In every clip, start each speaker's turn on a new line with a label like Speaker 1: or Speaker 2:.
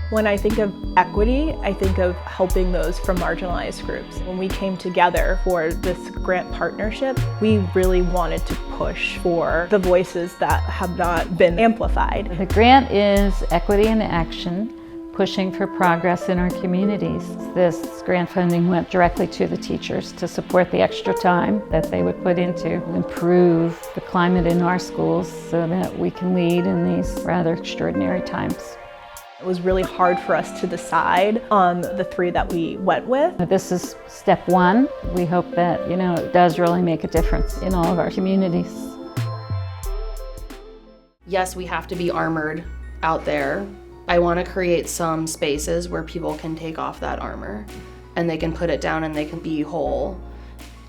Speaker 1: When I think of equity, I think of helping those from marginalized groups. When we came together for this grant partnership, we really wanted to push for the voices that have not been amplified.
Speaker 2: The grant is Equity in Action, pushing for progress in our communities. This grant funding went directly to the teachers to support the extra time that they would put into improve the climate in our schools so that we can lead in these rather extraordinary times.
Speaker 1: It was really hard for us to decide on the three that we went with.
Speaker 2: This is step one. We hope that, it does really make a difference in all of our communities.
Speaker 3: Yes, we have to be armored out there. I want to create some spaces where people can take off that armor and they can put it down and they can be whole.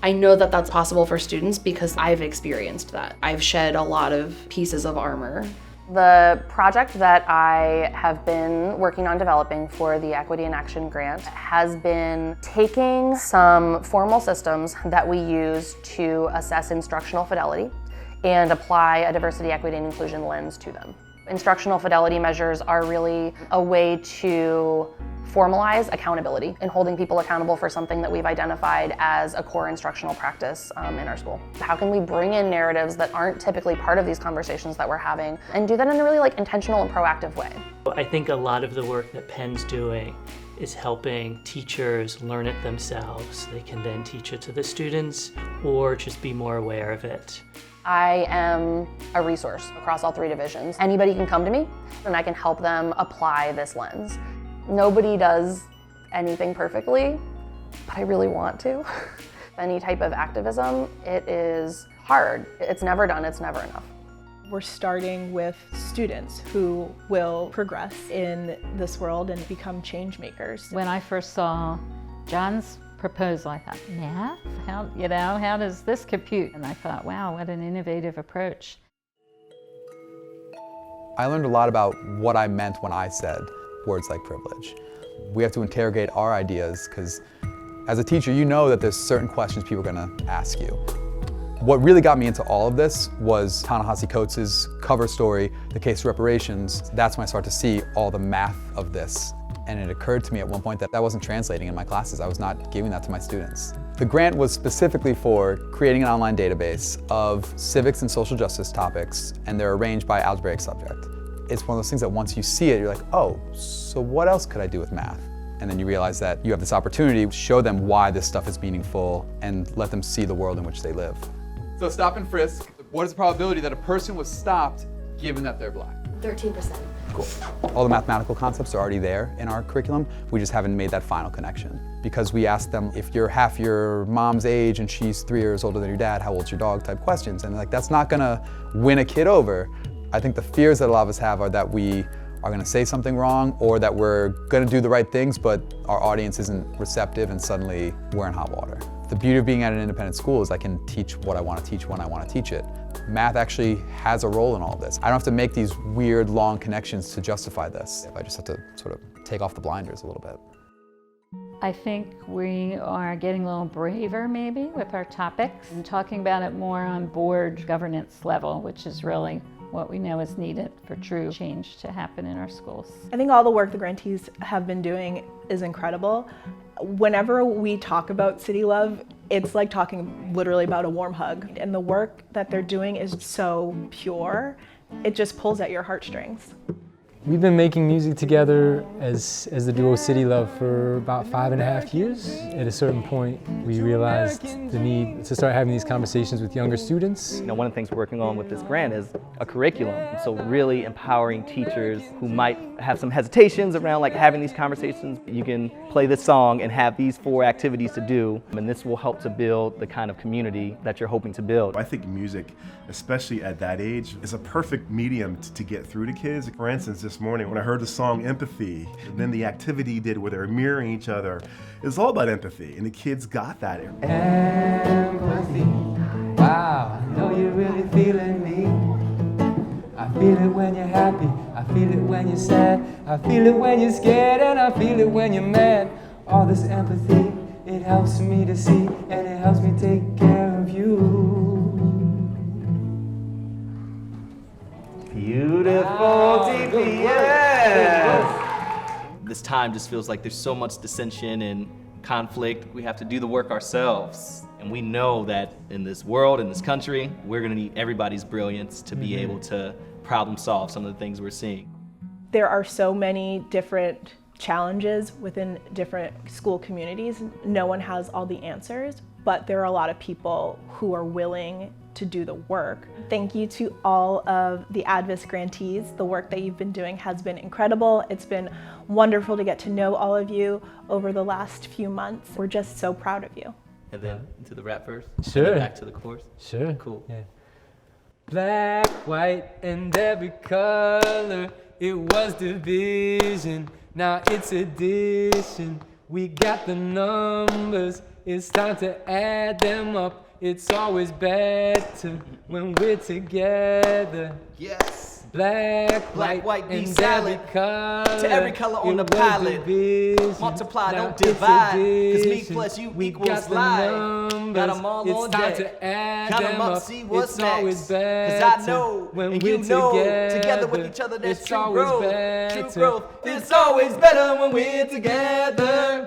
Speaker 3: I know that that's possible for students because I've experienced that. I've shed a lot of pieces of armor.
Speaker 4: The project that I have been working on developing for the Equity in Action grant has been taking some formal systems that we use to assess instructional fidelity and apply a diversity, equity, and inclusion lens to them. Instructional fidelity measures are really a way to formalize accountability and holding people accountable for something that we've identified as a core instructional practice in our school. How can we bring in narratives that aren't typically part of these conversations that we're having and do that in a really intentional and proactive way?
Speaker 5: I think a lot of the work that Penn's doing is helping teachers learn it themselves. They can then teach it to the students or just be more aware of it.
Speaker 4: I am a resource across all three divisions. Anybody can come to me and I can help them apply this lens. Nobody does anything perfectly, but I really want to. Any type of activism, it is hard. It's never done, it's never enough.
Speaker 1: We're starting with students who will progress in this world and become change makers.
Speaker 2: When I first saw John's proposal, I thought, math? How does this compute? And I thought, wow, what an innovative approach.
Speaker 6: I learned a lot about what I meant when I said words like privilege. We have to interrogate our ideas because as a teacher, you know that there's certain questions people are going to ask you. What really got me into all of this was Ta-Nehisi Coates' cover story, The Case for Reparations. That's when I started to see all the math of this. And it occurred to me at one point that wasn't translating in my classes. I was not giving that to my students. The grant was specifically for creating an online database of civics and social justice topics, and they're arranged by algebraic subject. It's one of those things that once you see it, you're like, oh, so what else could I do with math? And then you realize that you have this opportunity to show them why this stuff is meaningful and let them see the world in which they live. So stop and frisk. What is the probability that a person was stopped given that they're black?
Speaker 7: 13%.
Speaker 6: Cool. All the mathematical concepts are already there in our curriculum. We just haven't made that final connection. Because we asked them, if you're half your mom's age and she's 3 years older than your dad, how old's your dog type questions. And that's not gonna win a kid over. I think the fears that a lot of us have are that we are gonna say something wrong or that we're gonna do the right things, but our audience isn't receptive and suddenly we're in hot water. The beauty of being at an independent school is I can teach what I wanna teach when I wanna teach it. Math actually has a role in all of this. I don't have to make these weird, long connections to justify this. I just have to sort of take off the blinders a little bit.
Speaker 2: I think we are getting a little braver maybe with our topics and talking about it more on board governance level, which is really what we know is needed for true change to happen in our schools.
Speaker 1: I think all the work the grantees have been doing is incredible. Whenever we talk about City Love, it's like talking literally about a warm hug. And the work that they're doing is so pure, it just pulls at your heartstrings.
Speaker 8: We've been making music together as the duo City Love for about 5.5 years. At a certain point, we realized the need to start having these conversations with younger students.
Speaker 9: One of the things we're working on with this grant is a curriculum. So really empowering teachers who might have some hesitations around having these conversations. You can play this song and have these 4 activities to do, and this will help to build the kind of community that you're hoping to build.
Speaker 10: I think music, especially at that age, is a perfect medium to get through to kids. For instance, this morning when I heard the song Empathy, and then the activity you did where they're mirroring each other, it's all about empathy, and the kids got that.
Speaker 11: Empathy, wow, I know you're really feeling me. I feel it when you're happy, I feel it when you're sad, I feel it when you're scared, and I feel it when you're mad. All this empathy, it helps me to see, and it helps me take care of you.
Speaker 9: Beautiful, DP, yes! This time just feels like there's so much dissension and conflict. We have to do the work ourselves. And we know that in this world, in this country, we're gonna need everybody's brilliance to be able to problem solve some of the things we're seeing.
Speaker 1: There are so many different challenges within different school communities. No one has all the answers, but there are a lot of people who are willing to do the work. Thank you to all of the ADVIS grantees. The work that you've been doing has been incredible. It's been wonderful to get to know all of you over the last few months. We're just so proud of you.
Speaker 9: And then into the rap verse?
Speaker 8: Sure.
Speaker 9: And then back to the chorus?
Speaker 8: Sure.
Speaker 9: Cool.
Speaker 8: Yeah. Black, white, and every color. It was division, now it's addition. We got the numbers, it's time to add them up. It's always better when we're together.
Speaker 9: Yes.
Speaker 8: Black,
Speaker 9: white,
Speaker 8: and
Speaker 9: be salad.
Speaker 8: every color.
Speaker 9: To every color on the
Speaker 8: It was
Speaker 9: palette.
Speaker 8: division,
Speaker 9: Multiply,
Speaker 8: now
Speaker 9: don't
Speaker 8: it's
Speaker 9: divide. 'Cause me
Speaker 8: addition.
Speaker 9: plus you
Speaker 8: We
Speaker 9: equals
Speaker 8: got the
Speaker 9: life.
Speaker 8: numbers,
Speaker 9: Got 'em all
Speaker 8: it's
Speaker 9: on
Speaker 8: time
Speaker 9: deck.
Speaker 8: to add
Speaker 9: Count 'em
Speaker 8: them
Speaker 9: up,
Speaker 8: up.
Speaker 9: see what's
Speaker 8: It's always
Speaker 9: next.
Speaker 8: better
Speaker 9: 'Cause I know,
Speaker 8: when
Speaker 9: and
Speaker 8: we're
Speaker 9: you know,
Speaker 8: together
Speaker 9: with each other, that's
Speaker 8: it's
Speaker 9: true
Speaker 8: always
Speaker 9: growth.
Speaker 8: better.
Speaker 9: True growth. It's always better when we're together.